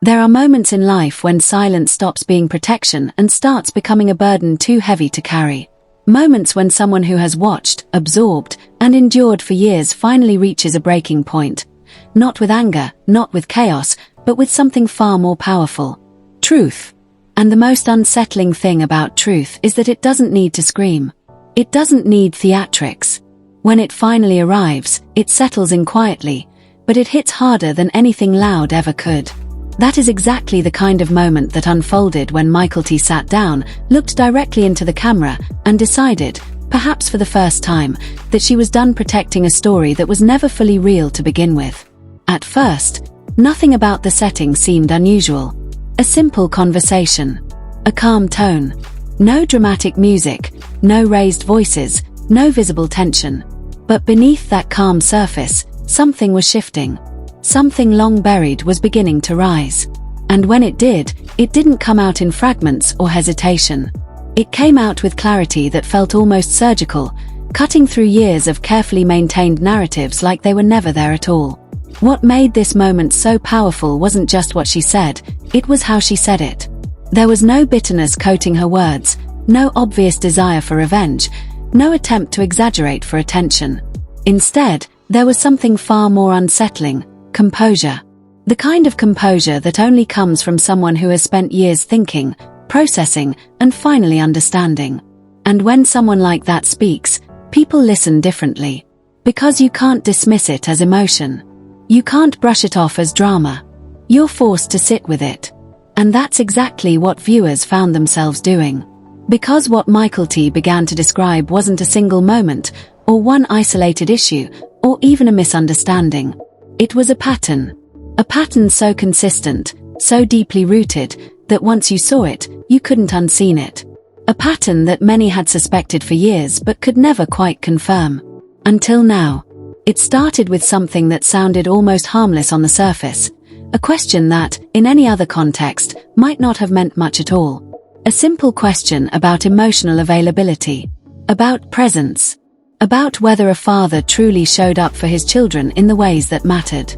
There are moments in life when silence stops being protection and starts becoming a burden too heavy to carry. Moments when someone who has watched, absorbed, and endured for years finally reaches a breaking point. Not with anger, not with chaos, but with something far more powerful. Truth. And the most unsettling thing about truth is that it doesn't need to scream. It doesn't need theatrics. When it finally arrives, it settles in quietly, but it hits harder than anything loud ever could. That is exactly the kind of moment that unfolded when Mykelti sat down, looked directly into the camera, and decided, perhaps for the first time, that she was done protecting a story that was never fully real to begin with. At first, nothing about the setting seemed unusual. A simple conversation. A calm tone. No dramatic music, no raised voices, no visible tension. But beneath that calm surface, something was shifting. Something long buried was beginning to rise. And when it did, it didn't come out in fragments or hesitation. It came out with clarity that felt almost surgical, cutting through years of carefully maintained narratives like they were never there at all. What made this moment so powerful wasn't just what she said, it was how she said it. There was no bitterness coating her words, no obvious desire for revenge, no attempt to exaggerate for attention. Instead, there was something far more unsettling: composure. The kind of composure that only comes from someone who has spent years thinking, processing, and finally understanding. And when someone like that speaks, people listen differently. Because you can't dismiss it as emotion. You can't brush it off as drama. You're forced to sit with it. And that's exactly what viewers found themselves doing. Because what Mykelti began to describe wasn't a single moment, or one isolated issue, or even a misunderstanding. It was a pattern. A pattern so consistent, so deeply rooted, that once you saw it, you couldn't unseen it. A pattern that many had suspected for years but could never quite confirm. Until now. It started with something that sounded almost harmless on the surface. A question that, in any other context, might not have meant much at all. A simple question about emotional availability. About presence. About whether a father truly showed up for his children in the ways that mattered.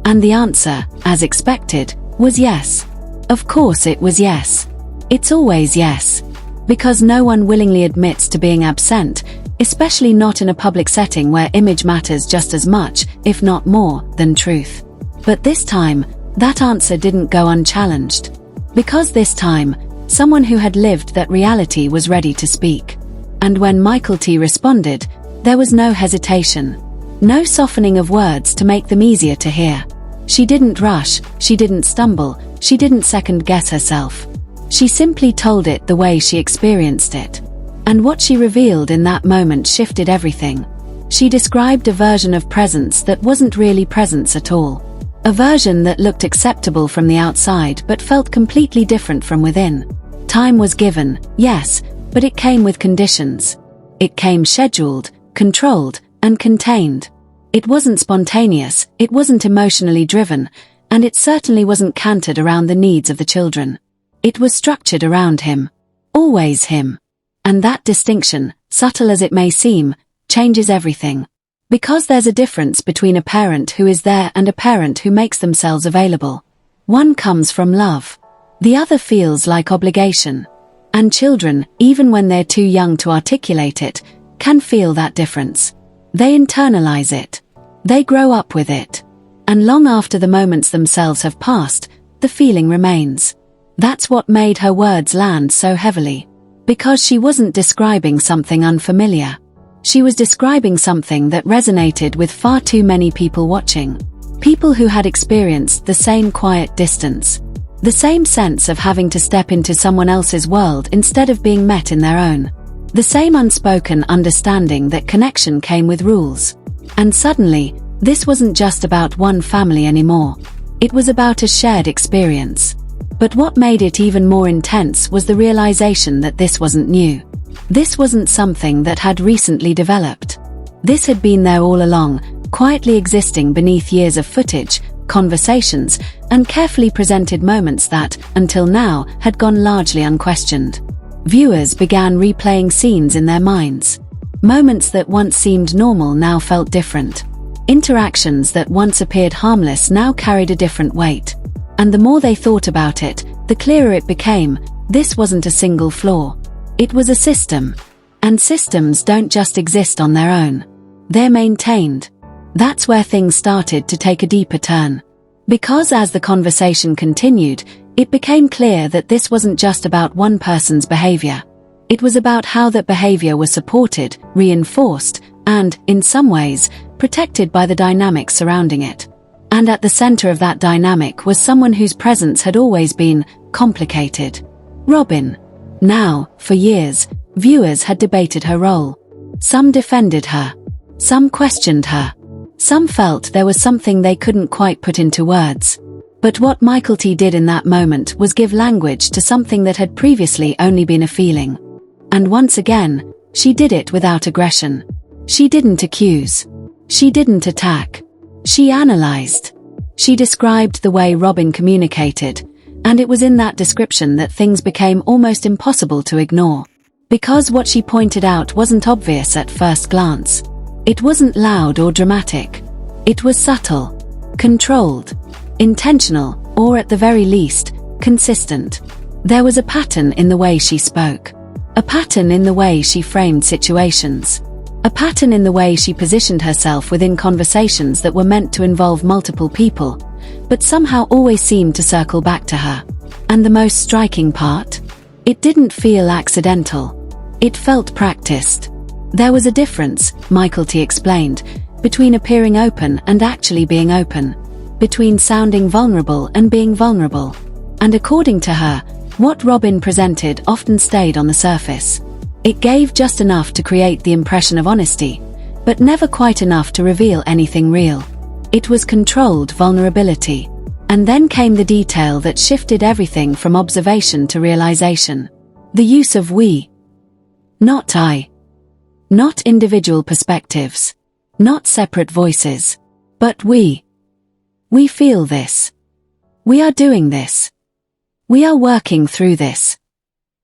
And the answer, as expected, was yes. Of course it was yes. It's always yes. Because no one willingly admits to being absent, especially not in a public setting where image matters just as much, if not more, than truth. But this time, that answer didn't go unchallenged. Because this time, someone who had lived that reality was ready to speak. And when Mykelti responded, there was no hesitation. No softening of words to make them easier to hear. She didn't rush, she didn't stumble, she didn't second-guess herself. She simply told it the way she experienced it. And what she revealed in that moment shifted everything. She described a version of presence that wasn't really presence at all. A version that looked acceptable from the outside but felt completely different from within. Time was given, yes, but it came with conditions. It came scheduled, controlled, and contained. It wasn't spontaneous, it wasn't emotionally driven, and it certainly wasn't cantered around the needs of the children. It was structured around him. Always him. And that distinction, subtle as it may seem, changes everything. Because there's a difference between a parent who is there and a parent who makes themselves available. One comes from love. The other feels like obligation. And children, even when they're too young to articulate it, can feel that difference. They internalize it. They grow up with it. And long after the moments themselves have passed, the feeling remains. That's what made her words land so heavily. Because she wasn't describing something unfamiliar. She was describing something that resonated with far too many people watching. People who had experienced the same quiet distance. The same sense of having to step into someone else's world instead of being met in their own. The same unspoken understanding that connection came with rules. And suddenly, this wasn't just about one family anymore. It was about a shared experience. But what made it even more intense was the realization that this wasn't new. This wasn't something that had recently developed. This had been there all along, quietly existing beneath years of footage, conversations, and carefully presented moments that, until now, had gone largely unquestioned. Viewers began replaying scenes in their minds. Moments that once seemed normal now felt different. Interactions that once appeared harmless now carried a different weight. And the more they thought about it, the clearer it became, this wasn't a single flaw. It was a system. And systems don't just exist on their own. They're maintained. That's where things started to take a deeper turn. Because as the conversation continued, it became clear that this wasn't just about one person's behavior. It was about how that behavior was supported, reinforced, and, in some ways, protected by the dynamics surrounding it. And at the center of that dynamic was someone whose presence had always been complicated. Robyn. Now, for years, viewers had debated her role. Some defended her. Some questioned her. Some felt there was something they couldn't quite put into words. But what Mykelti did in that moment was give language to something that had previously only been a feeling. And once again, she did it without aggression. She didn't accuse. She didn't attack. She analyzed. She described the way Robyn communicated, and it was in that description that things became almost impossible to ignore. Because what she pointed out wasn't obvious at first glance. It wasn't loud or dramatic. It was subtle, controlled, intentional, or at the very least, consistent. There was a pattern in the way she spoke. A pattern in the way she framed situations. A pattern in the way she positioned herself within conversations that were meant to involve multiple people, but somehow always seemed to circle back to her. And the most striking part? It didn't feel accidental. It felt practiced. There was a difference, Mykelti explained, between appearing open and actually being open, between sounding vulnerable and being vulnerable. And according to her, what Robyn presented often stayed on the surface. It gave just enough to create the impression of honesty, but never quite enough to reveal anything real. It was controlled vulnerability. And then came the detail that shifted everything from observation to realization. The use of we. Not I. Not individual perspectives. Not separate voices. But we. We feel this. We are doing this. We are working through this.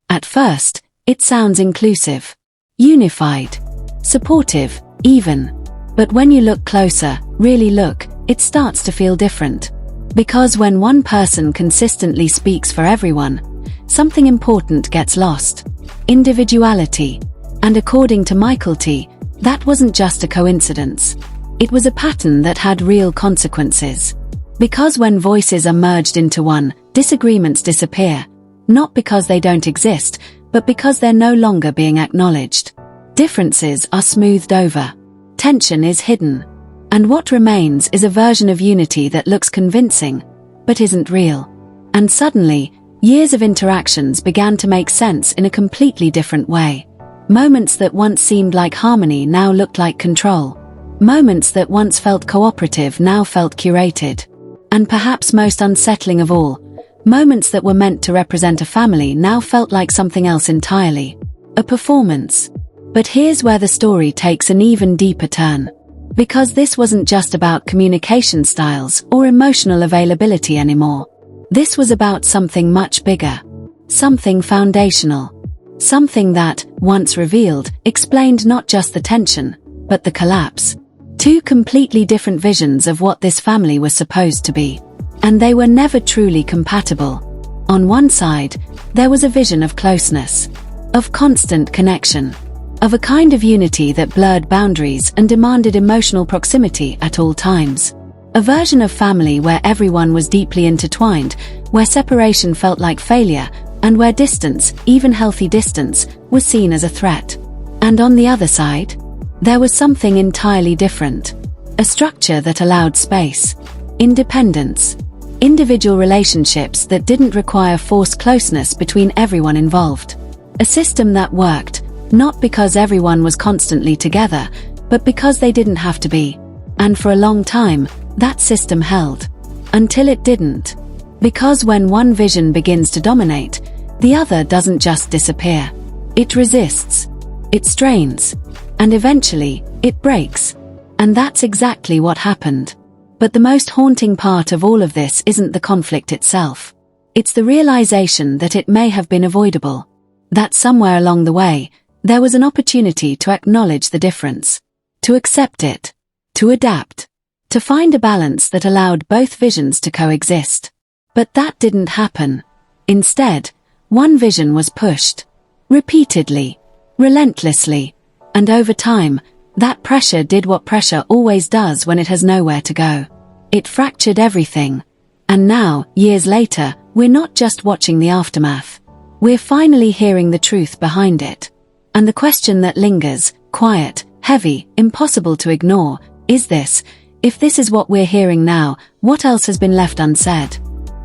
At first, it sounds inclusive, unified, supportive, even. But when you look closer, really look, it starts to feel different. Because when one person consistently speaks for everyone, something important gets lost. Individuality. And according to Mykelti, that wasn't just a coincidence. It was a pattern that had real consequences. Because when voices are merged into one, disagreements disappear. Not because they don't exist, but because they're no longer being acknowledged. Differences are smoothed over. Tension is hidden. And what remains is a version of unity that looks convincing, but isn't real. And suddenly, years of interactions began to make sense in a completely different way. Moments that once seemed like harmony now looked like control. Moments that once felt cooperative now felt curated. And perhaps most unsettling of all, moments that were meant to represent a family now felt like something else entirely. A performance. But here's where the story takes an even deeper turn. Because this wasn't just about communication styles or emotional availability anymore. This was about something much bigger. Something foundational. Something that, once revealed, explained not just the tension, but the collapse. Two completely different visions of what this family was supposed to be. And they were never truly compatible. On one side, there was a vision of closeness, of constant connection, of a kind of unity that blurred boundaries and demanded emotional proximity at all times. A version of family where everyone was deeply intertwined, where separation felt like failure, and where distance, even healthy distance, was seen as a threat. And on the other side, there was something entirely different. A structure that allowed space, independence, individual relationships that didn't require forced closeness between everyone involved. A system that worked, not because everyone was constantly together, but because they didn't have to be. And for a long time, that system held. Until it didn't. Because when one vision begins to dominate, the other doesn't just disappear. It resists. It strains. And eventually, it breaks. And that's exactly what happened. But the most haunting part of all of this isn't the conflict itself. It's the realization that it may have been avoidable. That somewhere along the way, there was an opportunity to acknowledge the difference. To accept it. To adapt. To find a balance that allowed both visions to coexist. But that didn't happen. Instead, one vision was pushed. Repeatedly. Relentlessly. And over time, that pressure did what pressure always does when it has nowhere to go. It fractured everything. And now, years later, we're not just watching the aftermath. We're finally hearing the truth behind it. And the question that lingers, quiet, heavy, impossible to ignore, is this: if this is what we're hearing now, what else has been left unsaid?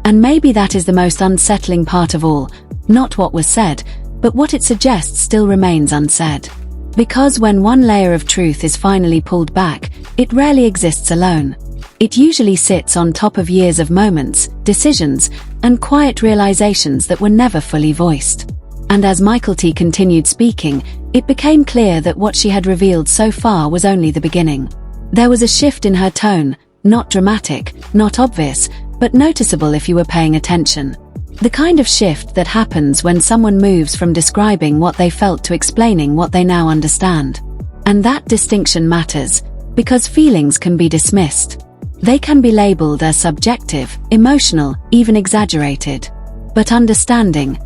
And maybe that is the most unsettling part of all, not what was said, but what it suggests still remains unsaid. Because when one layer of truth is finally pulled back, it rarely exists alone. It usually sits on top of years of moments, decisions, and quiet realizations that were never fully voiced. And as Mykelti continued speaking, it became clear that what she had revealed so far was only the beginning. There was a shift in her tone, not dramatic, not obvious, but noticeable if you were paying attention. The kind of shift that happens when someone moves from describing what they felt to explaining what they now understand. And that distinction matters, because feelings can be dismissed. They can be labeled as subjective, emotional, even exaggerated. But understanding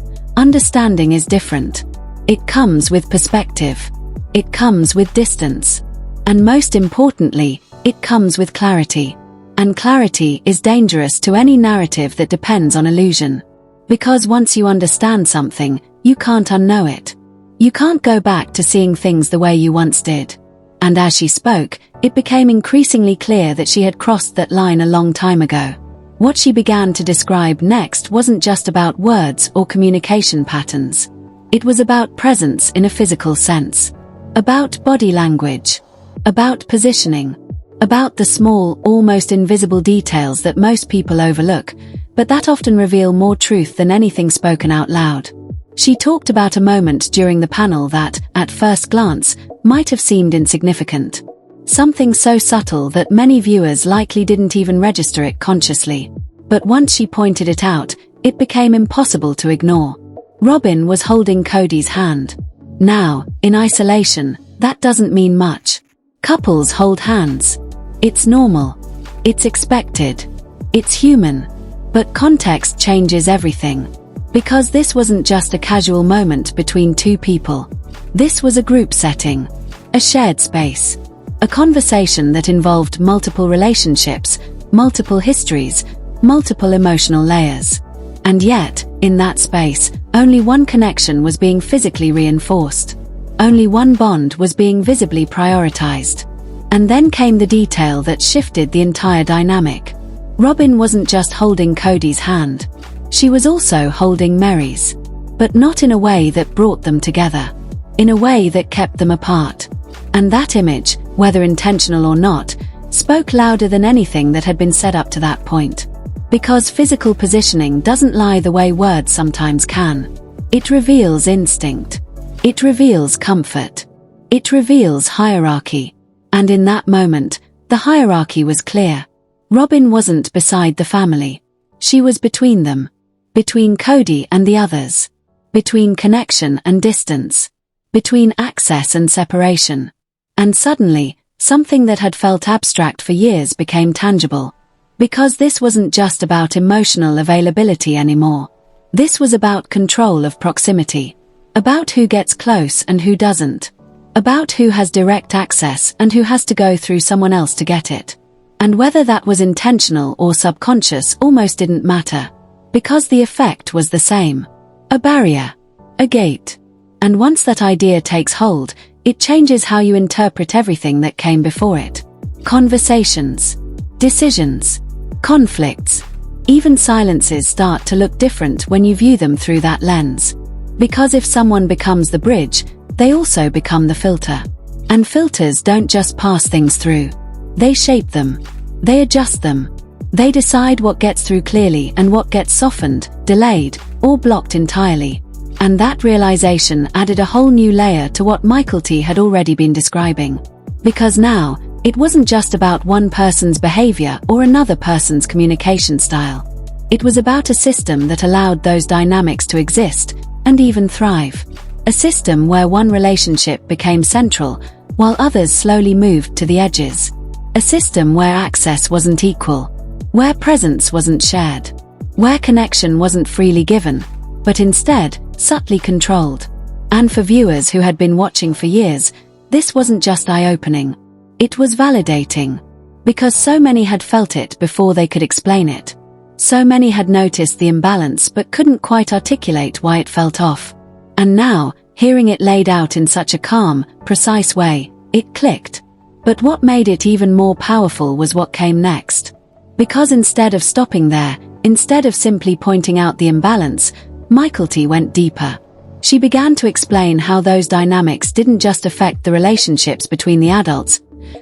is different. It comes with perspective. It comes with distance. And most importantly, it comes with clarity. And clarity is dangerous to any narrative that depends on illusion. Because once you understand something, you can't unknow it. You can't go back to seeing things the way you once did. And as she spoke, it became increasingly clear that she had crossed that line a long time ago. What she began to describe next wasn't just about words or communication patterns. It was about presence in a physical sense. About body language. About positioning. About the small, almost invisible details that most people overlook, but that often reveal more truth than anything spoken out loud. She talked about a moment during the panel that, at first glance, might have seemed insignificant. Something so subtle that many viewers likely didn't even register it consciously. But once she pointed it out, it became impossible to ignore. Robyn was holding Kody's hand. Now, in isolation, that doesn't mean much. Couples hold hands. It's normal. It's expected. It's human. But context changes everything. Because this wasn't just a casual moment between two people. This was a group setting. A shared space. A conversation that involved multiple relationships, multiple histories, multiple emotional layers. And yet, in that space, only one connection was being physically reinforced. Only one bond was being visibly prioritized. And then came the detail that shifted the entire dynamic. Robyn wasn't just holding Kody's hand. She was also holding Mary's. But not in a way that brought them together. In a way that kept them apart. And that image, whether intentional or not, spoke louder than anything that had been said up to that point. Because physical positioning doesn't lie the way words sometimes can. It reveals instinct. It reveals comfort. It reveals hierarchy. And in that moment, the hierarchy was clear. Robyn wasn't beside the family. She was between them. Between Kody and the others. Between connection and distance. Between access and separation. And suddenly, something that had felt abstract for years became tangible. Because this wasn't just about emotional availability anymore. This was about control of proximity. About who gets close and who doesn't. About who has direct access and who has to go through someone else to get it. And whether that was intentional or subconscious almost didn't matter. Because the effect was the same. A barrier. A gate. And once that idea takes hold, it changes how you interpret everything that came before it. Conversations. Decisions. Conflicts. Even silences start to look different when you view them through that lens. Because if someone becomes the bridge, they also become the filter. And filters don't just pass things through. They shape them. They adjust them. They decide what gets through clearly and what gets softened, delayed, or blocked entirely. And that realization added a whole new layer to what Mykelti had already been describing. Because now, it wasn't just about one person's behavior or another person's communication style. It was about a system that allowed those dynamics to exist, and even thrive. A system where one relationship became central, while others slowly moved to the edges. A system where access wasn't equal. Where presence wasn't shared. where connection wasn't freely given, but instead, subtly controlled. And for viewers who had been watching for years, this wasn't just eye-opening. It was validating. Because so many had felt it before they could explain it. So many had noticed the imbalance but couldn't quite articulate why it felt off. And now, hearing it laid out in such a calm, precise way, it clicked. But what made it even more powerful was what came next. Because instead of stopping there, instead of simply pointing out the imbalance, Mykelti went deeper. She began to explain how those dynamics didn't just affect the relationships between the adults,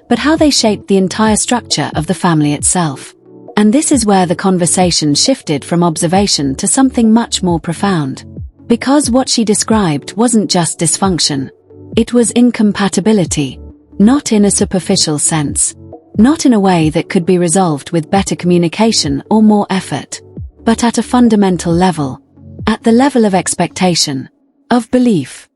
but how they shaped the entire structure of the family itself. And this is where the conversation shifted from observation to something much more profound. Because what she described wasn't just dysfunction. It was incompatibility. Not in a superficial sense. Not in a way that could be resolved with better communication or more effort. But at a fundamental level. At the level of expectation. Of belief.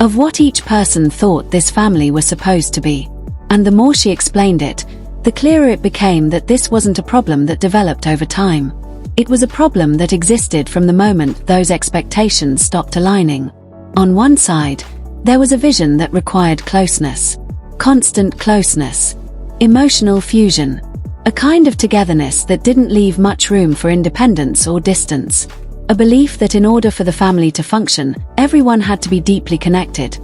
Of what each person thought this family was supposed to be. And the more she explained it, the clearer it became that this wasn't a problem that developed over time. It was a problem that existed from the moment those expectations stopped aligning. On one side, there was a vision that required closeness. Constant closeness. Emotional fusion. A kind of togetherness that didn't leave much room for independence or distance. A belief that in order for the family to function, everyone had to be deeply connected.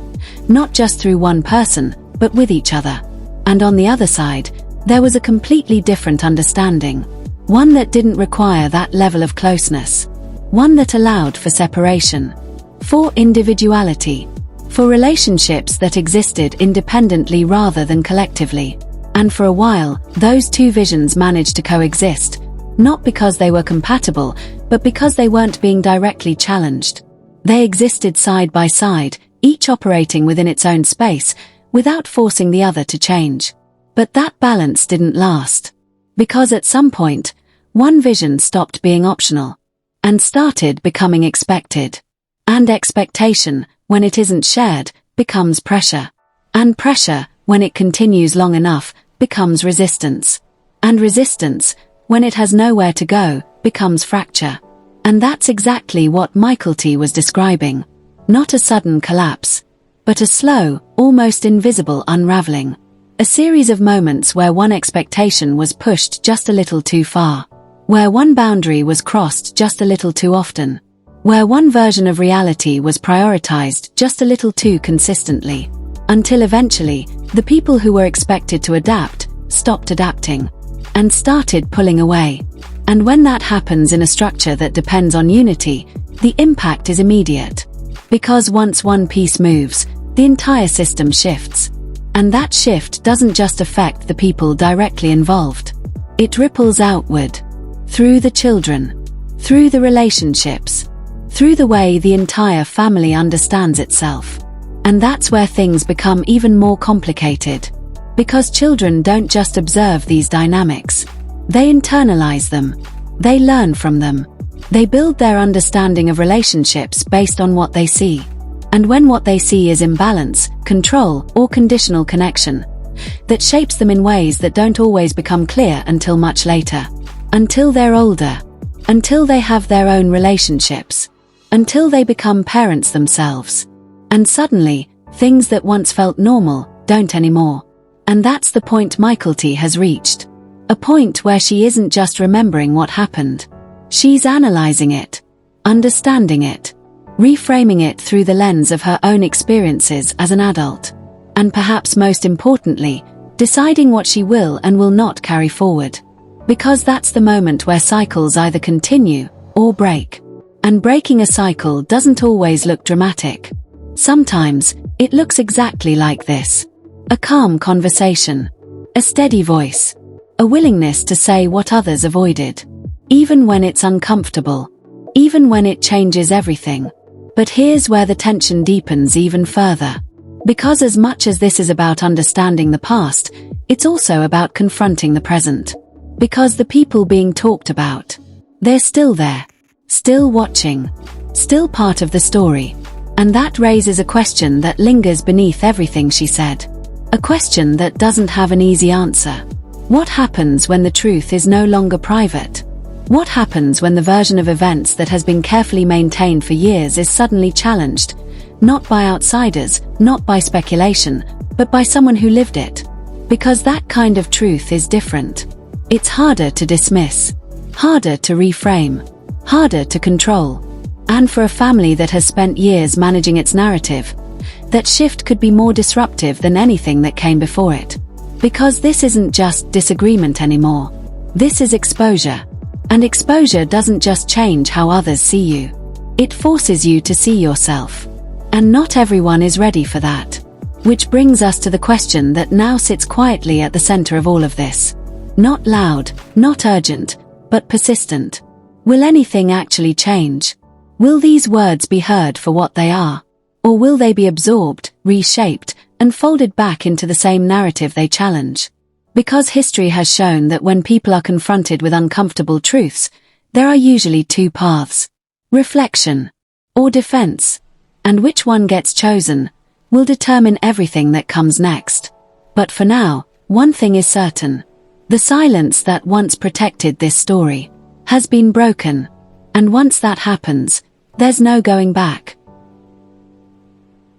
Not just through one person, but with each other. And on the other side, there was a completely different understanding. One that didn't require that level of closeness. One that allowed for separation. For individuality. For relationships that existed independently rather than collectively. And for a while, those two visions managed to coexist. Not because they were compatible, but because they weren't being directly challenged. They existed side by side, each operating within its own space, without forcing the other to change. But that balance didn't last. Because at some point, one vision stopped being optional. And started becoming expected. And expectation, when it isn't shared, becomes pressure. And pressure, when it continues long enough, becomes resistance. And resistance, when it has nowhere to go, becomes fracture. And that's exactly what Mykelti was describing. Not a sudden collapse. But a slow, almost invisible unraveling. A series of moments where one expectation was pushed just a little too far. Where one boundary was crossed just a little too often. Where one version of reality was prioritized just a little too consistently. Until eventually, the people who were expected to adapt, stopped adapting. And started pulling away. And when that happens in a structure that depends on unity, the impact is immediate. Because once one piece moves, the entire system shifts. And that shift doesn't just affect the people directly involved. It ripples outward. Through the children. Through the relationships. Through the way the entire family understands itself. And that's where things become even more complicated. Because children don't just observe these dynamics. They internalize them. They learn from them. They build their understanding of relationships based on what they see. And when what they see is imbalance, control, or conditional connection, that shapes them in ways that don't always become clear until much later. Until they're older. Until they have their own relationships. Until they become parents themselves. And suddenly, things that once felt normal, don't anymore. And that's the point Mykelti has reached. A point where she isn't just remembering what happened. She's analyzing it. Understanding it. Reframing it through the lens of her own experiences as an adult. And perhaps most importantly, deciding what she will and will not carry forward. Because that's the moment where cycles either continue or break. And breaking a cycle doesn't always look dramatic. Sometimes, it looks exactly like this. A calm conversation. A steady voice. A willingness to say what others avoided. Even when it's uncomfortable. Even when it changes everything. But here's where the tension deepens even further. Because as much as this is about understanding the past, it's also about confronting the present. Because the people being talked about, they're still there. Still watching. Still part of the story. And that raises a question that lingers beneath everything she said. A question that doesn't have an easy answer. What happens when the truth is no longer private? What happens when the version of events that has been carefully maintained for years is suddenly challenged, not by outsiders, not by speculation, but by someone who lived it? Because that kind of truth is different. It's harder to dismiss, harder to reframe, harder to control. And for a family that has spent years managing its narrative, that shift could be more disruptive than anything that came before it. Because this isn't just disagreement anymore. This is exposure. And exposure doesn't just change how others see you. It forces you to see yourself. And not everyone is ready for that. Which brings us to the question that now sits quietly at the center of all of this. Not loud, not urgent, but persistent. Will anything actually change? Will these words be heard for what they are? Or will they be absorbed, reshaped, and folded back into the same narrative they challenge? Because history has shown that when people are confronted with uncomfortable truths, there are usually two paths: reflection or defense. And which one gets chosen will determine everything that comes next. But for now, one thing is certain. The silence that once protected this story has been broken. And once that happens, there's no going back.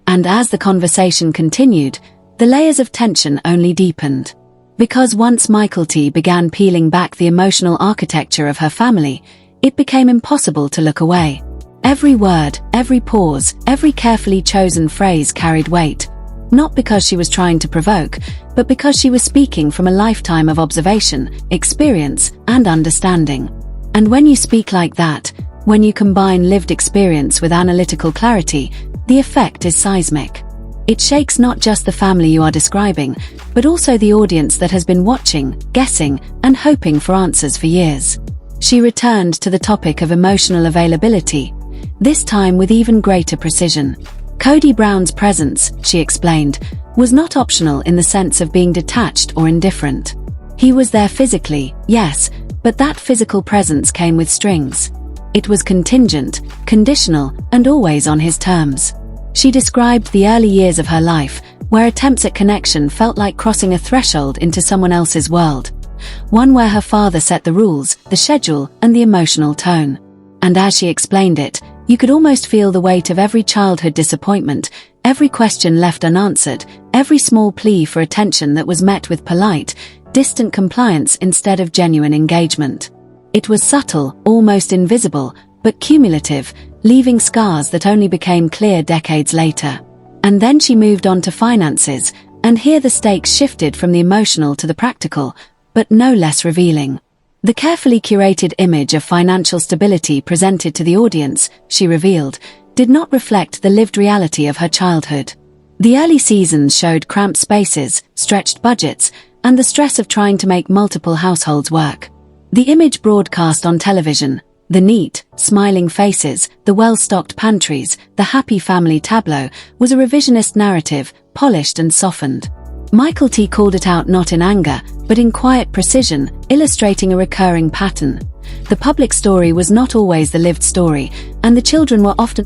And as the conversation continued, the layers of tension only deepened. Because once Mykelti began peeling back the emotional architecture of her family, it became impossible to look away. Every word, every pause, every carefully chosen phrase carried weight, not because she was trying to provoke, but because she was speaking from a lifetime of observation, experience, and understanding. And when you speak like that, when you combine lived experience with analytical clarity, the effect is seismic. It shakes not just the family you are describing, but also the audience that has been watching, guessing, and hoping for answers for years. She returned to the topic of emotional availability, this time with even greater precision. Kody Brown's presence, she explained, was not optional in the sense of being detached or indifferent. He was there physically, yes, but that physical presence came with strings. It was contingent, conditional, and always on his terms. She described the early years of her life, where attempts at connection felt like crossing a threshold into someone else's world. One where her father set the rules, the schedule, and the emotional tone. And as she explained it, you could almost feel the weight of every childhood disappointment, every question left unanswered, every small plea for attention that was met with polite, distant compliance instead of genuine engagement. It was subtle, almost invisible, but cumulative, leaving scars that only became clear decades later. And then she moved on to finances, and here the stakes shifted from the emotional to the practical, but no less revealing. The carefully curated image of financial stability presented to the audience, she revealed, did not reflect the lived reality of her childhood. The early seasons showed cramped spaces, stretched budgets, and the stress of trying to make multiple households work. The image broadcast on television, the neat, smiling faces, the well-stocked pantries, the happy family tableau, was a revisionist narrative, polished and softened. Mykelti called it out not in anger, but in quiet precision, illustrating a recurring pattern. The public story was not always the lived story, and the children were often